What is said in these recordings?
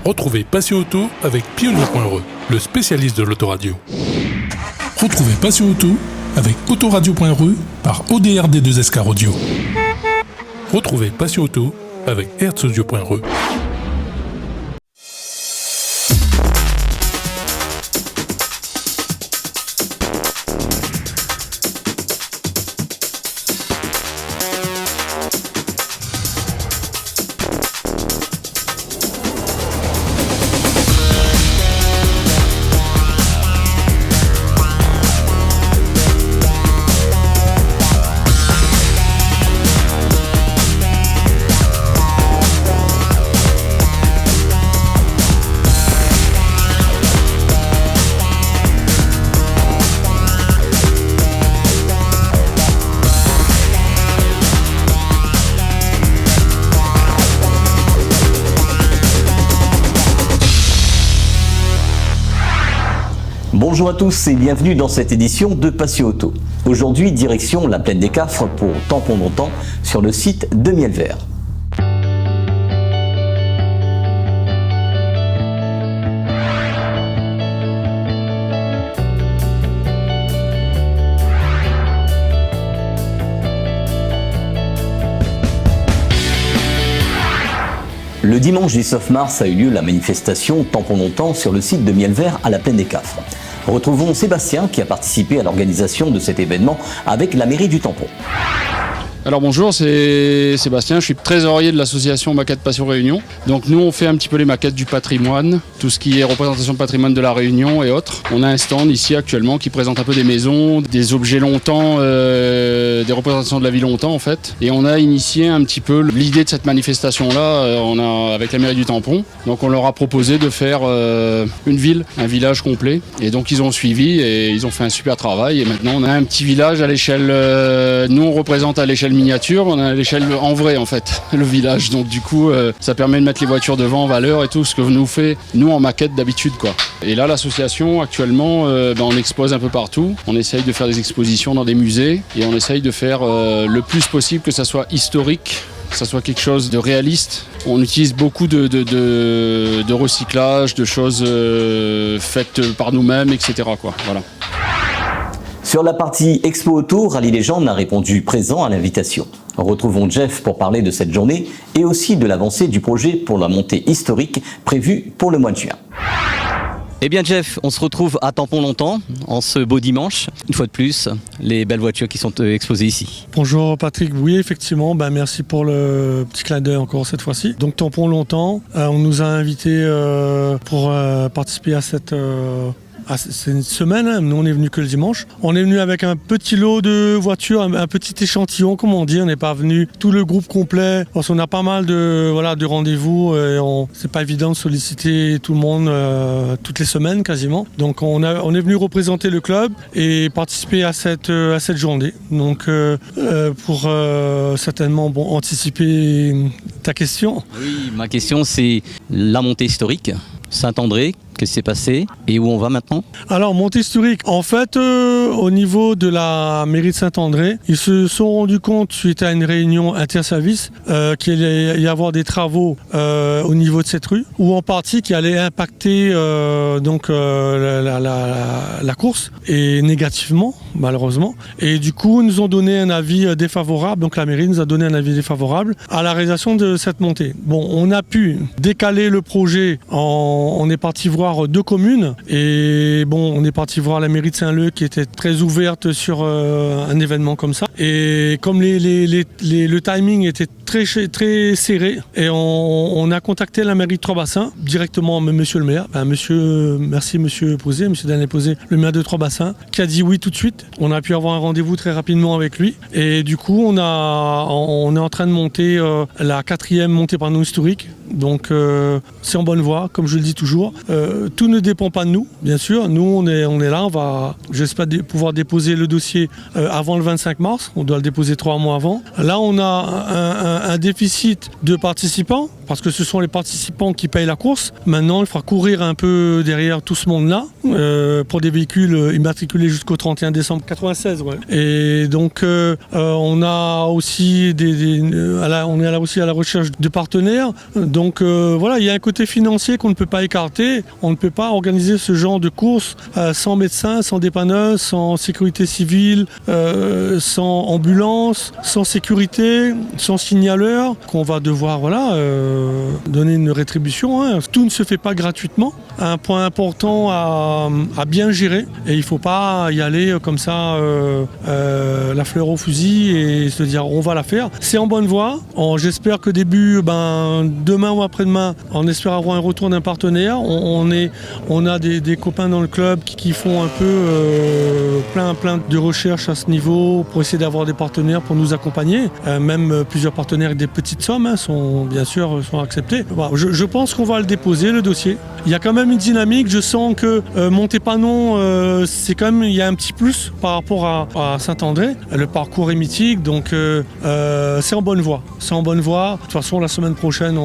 Retrouvez Passion Auto avec Pionnier.re, le spécialiste de l'autoradio. Retrouvez Passion Auto avec Autoradio.re par ODRD2SK Audio. Retrouvez Passion Auto avec Herzaudio.re. Bonjour à tous et bienvenue dans cette édition de Passion Auto. Aujourd'hui, direction la plaine des Cafres pour Tampon Longtemps sur le site de Mielvert. Le dimanche 19 mars a eu lieu la manifestation Tampon Longtemps sur le site de Mielvert à la plaine des Cafres. Retrouvons Sébastien qui a participé à l'organisation de cet événement avec la mairie du Tampon. Alors bonjour, c'est Sébastien, je suis trésorier de l'association Maquette Passion Réunion. Donc nous on fait un petit peu les maquettes du patrimoine, tout ce qui est représentation de patrimoine de la Réunion et autres. On a un stand ici actuellement qui présente un peu des maisons, des objets longtemps, des représentations de la vie longtemps en fait. Et on a initié un petit peu l'idée de cette manifestation-là avec la mairie du Tampon. Donc on leur a proposé de faire une ville, un village complet. Et donc ils ont suivi et ils ont fait un super travail. Et maintenant on a un petit village à l'échelle, nous on représente à l'échelle miniature, on a l'échelle en vrai en fait, le village. Donc du coup, ça permet de mettre les voitures devant en valeur et tout ce que nous fait nous en maquette d'habitude quoi. Et là, l'association actuellement, on expose un peu partout. On essaye de faire des expositions dans des musées et on essaye de faire le plus possible que ça soit historique, que ça soit quelque chose de réaliste. On utilise beaucoup de recyclage, de choses faites par nous-mêmes, etc. quoi. Voilà. Sur la partie Expo Auto, Rallye Légende a répondu présent à l'invitation. Retrouvons Jeff pour parler de cette journée et aussi de l'avancée du projet pour la montée historique prévue pour le mois de juin. Eh bien Jeff, on se retrouve à Tampon Longtemps en ce beau dimanche. Une fois de plus, les belles voitures qui sont exposées ici. Bonjour Patrick, oui effectivement, merci pour le petit clin d'œil encore cette fois-ci. Donc Tampon Longtemps, on nous a invités pour participer à cette... c'est une semaine, nous on est venu que le dimanche. On est venu avec un petit lot de voitures, un petit échantillon comme on dit. On n'est pas venu tout le groupe complet parce qu'on a pas mal de rendez-vous et c'est pas évident de solliciter tout le monde toutes les semaines quasiment. Donc on est venu représenter le club et participer à cette journée. Donc pour certainement anticiper ta question. Oui, ma question c'est la montée historique. Saint-André, qu'est-ce qui s'est passé et où on va maintenant? Alors, montée historique, en fait, au niveau de la mairie de Saint-André, ils se sont rendus compte, suite à une réunion interservice, qu'il allait y avoir des travaux au niveau de cette rue, ou en partie qui allait impacter la course, et négativement, malheureusement. Et du coup, ils nous ont donné un avis défavorable, donc la mairie nous a donné un avis défavorable à la réalisation de cette montée. Bon, on a pu décaler le projet on est parti voir 2 communes et on est parti voir la mairie de Saint-Leu qui était très ouverte sur un événement comme ça. Et comme le timing était très serré et on a contacté la mairie de Trois-Bassins directement monsieur le maire, monsieur Posé, monsieur Daniel Posé, le maire de Trois-Bassins, qui a dit oui tout de suite. On a pu avoir un rendez-vous très rapidement avec lui et du coup on est en train de monter la 4e montée par nous historique. Donc c'est en bonne voie, comme je le dis toujours. Tout ne dépend pas de nous, bien sûr. Nous, on est là. J'espère pouvoir déposer le dossier avant le 25 mars. On doit le déposer 3 mois avant. Là, on a un déficit de participants parce que ce sont les participants qui payent la course. Maintenant, il faudra courir un peu derrière tout ce monde-là pour des véhicules immatriculés jusqu'au 31 décembre 96. Ouais. Et donc, on a aussi on est aussi à la recherche de partenaires. Donc voilà, il y a un côté financier qu'on ne peut pas écarter. On ne peut pas organiser ce genre de course sans médecin, sans dépanneuse, sans sécurité civile, sans ambulance, sans sécurité, sans signaleur, qu'on va devoir donner une rétribution. Hein. Tout ne se fait pas gratuitement. Un point important à bien gérer, et il ne faut pas y aller comme ça la fleur au fusil et se dire on va la faire. C'est en bonne voie. J'espère que demain ou après-demain, on espère avoir un retour d'un partenaire. On a des copains dans le club qui font un peu plein de recherches à ce niveau pour essayer d'avoir des partenaires pour nous accompagner. Même plusieurs partenaires avec des petites sommes sont acceptés. Voilà, je pense qu'on va le déposer, le dossier. Il y a quand même une dynamique. Je sens que Montépanon, il y a un petit plus par rapport à Saint-André. Le parcours est mythique, donc c'est en bonne voie. C'est en bonne voie. De toute façon, la semaine prochaine,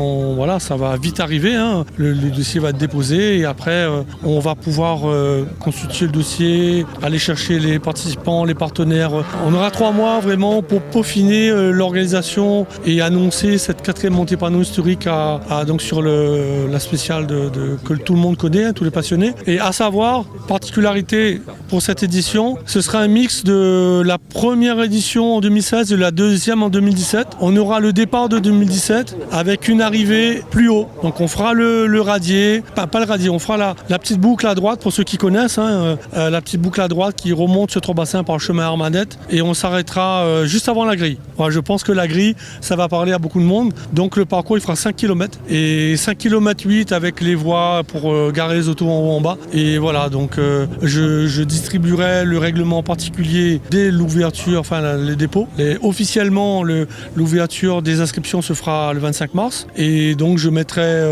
ça va vite arriver. Hein. Le dossier va être déposé et après, on va pouvoir constituer le dossier, aller chercher les participants, les partenaires. On aura 3 mois vraiment pour peaufiner l'organisation et annoncer cette 4e Montépanon historique donc sur la spéciale que tout le monde connaît, hein, tous les passionnés. Et à savoir, particularité pour cette édition, ce sera un mix de la première édition en 2016 et de la deuxième en 2017. On aura le départ de 2017 avec une arrivée plus haut. Donc on fera le radier, pas le radier, on fera la petite boucle à droite pour ceux qui connaissent, hein, la petite boucle à droite qui remonte sur Trois-Bassins par le chemin Armadette et on s'arrêtera juste avant la grille. Voilà, je pense que la grille, ça va parler à beaucoup de monde. Donc le parcours, il fera 5 km et 5 km 8 avec les voies pour garer les autos en haut en bas. Et voilà, donc je distribuerai le règlement particulier dès l'ouverture, les dépôts. Officiellement, l'ouverture des inscriptions se fera le 25 mars. Et donc je mettrai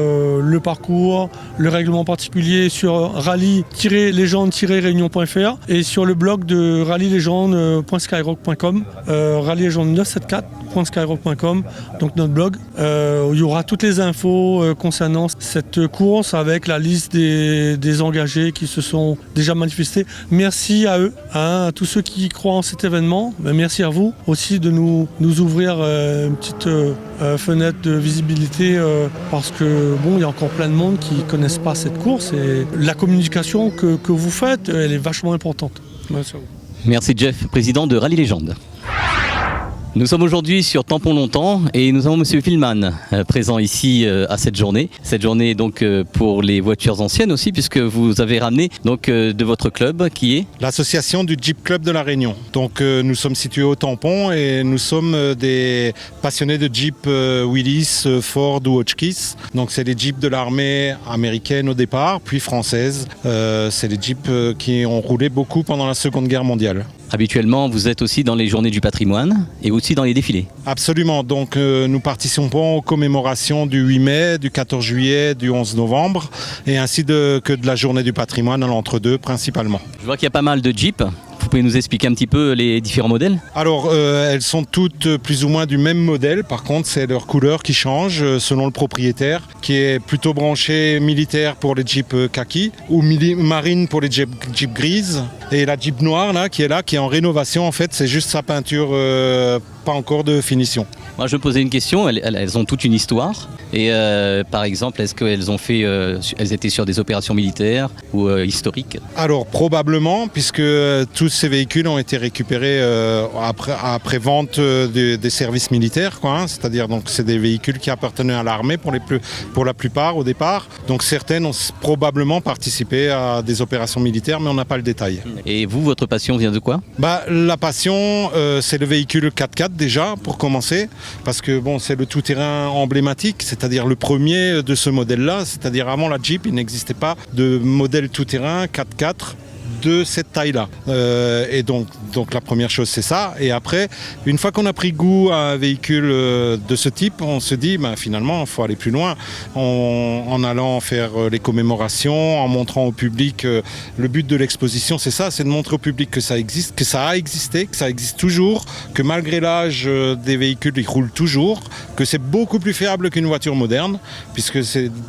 le parcours, le règlement particulier sur rallye-légende-réunion.fr et sur le blog de rallye-légende.skyrock.com, rallye-légende974.skyrock.com, donc notre blog. Il y aura toutes les infos concernant cette course avec la liste des engagés qui se sont déjà manifestés. Merci à eux, à tous ceux qui croient en cet événement. Merci à vous aussi de nous ouvrir une petite fenêtre de visibilité parce que il y a encore plein de monde qui ne connaissent pas cette course et la communication que vous faites, elle est vachement importante. Merci Jeff, président de Rallye Légende. Nous sommes aujourd'hui sur Tampon Longtemps et nous avons Monsieur Villeman présent ici à cette journée. Cette journée donc pour les voitures anciennes aussi puisque vous avez ramené donc de votre club qui est l'association du Jeep Club de la Réunion. Donc nous sommes situés au Tampon et nous sommes des passionnés de Jeep Willys, Ford ou Hotchkiss. Donc c'est les Jeeps de l'armée américaine au départ, puis française. C'est les Jeeps qui ont roulé beaucoup pendant la Seconde Guerre mondiale. Habituellement, vous êtes aussi dans les journées du patrimoine et aussi dans les défilés. Absolument. Donc, nous participons aux commémorations du 8 mai, du 14 juillet, du 11 novembre et ainsi que de la journée du patrimoine à l'entre-deux principalement. Je vois qu'il y a pas mal de Jeeps. Vous pouvez nous expliquer un petit peu les différents modèles ? Alors, elles sont toutes plus ou moins du même modèle. Par contre, c'est leur couleur qui change selon le propriétaire, qui est plutôt branché militaire pour les Jeeps kaki ou marine pour les Jeeps grises. Et la Jeep noire, là, qui est en rénovation, en fait, c'est juste sa peinture, pas encore de finition. Moi, je me posais une question. Elles ont toute une histoire. Et par exemple, est-ce qu'elles ont elles étaient sur des opérations militaires ou historiques ? Alors, probablement, puisque tous ces véhicules ont été récupérés après vente des services militaires, hein. C'est-à-dire donc c'est des véhicules qui appartenaient à l'armée pour la plupart au départ. Donc certaines ont probablement participé à des opérations militaires, mais on n'a pas le détail. Et vous, votre passion vient de quoi ? La passion, c'est le véhicule 4x4 déjà pour commencer, parce que c'est le tout-terrain emblématique, c'est-à-dire le premier de ce modèle-là. C'est-à-dire avant la Jeep, il n'existait pas de modèle tout-terrain 4x4 de cette taille-là. Et donc la première chose, c'est ça. Et après, une fois qu'on a pris goût à un véhicule de ce type, on se dit, finalement, il faut aller plus loin. En allant faire les commémorations, en montrant au public, le but de l'exposition, c'est ça, c'est de montrer au public que ça existe, que ça a existé, que ça existe toujours, que malgré l'âge des véhicules, ils roulent toujours, que c'est beaucoup plus fiable qu'une voiture moderne, puisque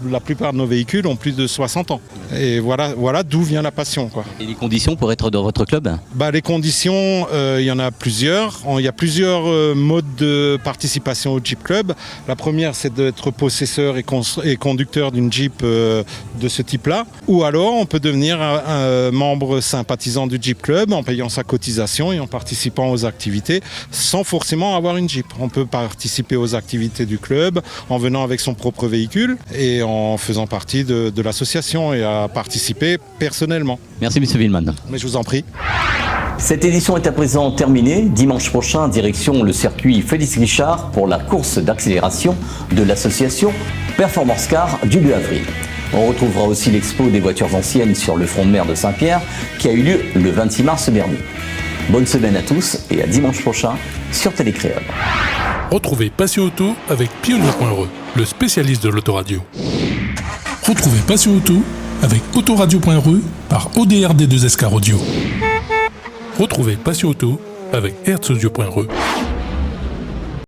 la plupart de nos véhicules ont plus de 60 ans. Et voilà d'où vient la passion, quoi. Et les conditions pour être dans votre club? Les conditions, il y en a plusieurs. Il y a plusieurs modes de participation au Jeep Club. La première, c'est d'être possesseur et conducteur d'une Jeep de ce type-là. Ou alors, on peut devenir un membre sympathisant du Jeep Club en payant sa cotisation et en participant aux activités sans forcément avoir une Jeep. On peut participer aux activités du club en venant avec son propre véhicule et en faisant partie de l'association et à participer personnellement. Merci M. Villeman. Mais je vous en prie. Cette édition est à présent terminée. Dimanche prochain, direction le circuit Félix Guichard pour la course d'accélération de l'association Performance Car du 2 avril. On retrouvera aussi l'expo des voitures anciennes sur le front de mer de Saint-Pierre qui a eu lieu le 26 mars dernier. Bonne semaine à tous et à dimanche prochain sur Télécréole. Retrouvez Passion Auto avec Pionnier.re, le spécialiste de l'autoradio. Retrouvez Passion Auto avec Autoradio.re par ODRD2SK Radio. Retrouvez Passion Auto avec Hertzaudio.re.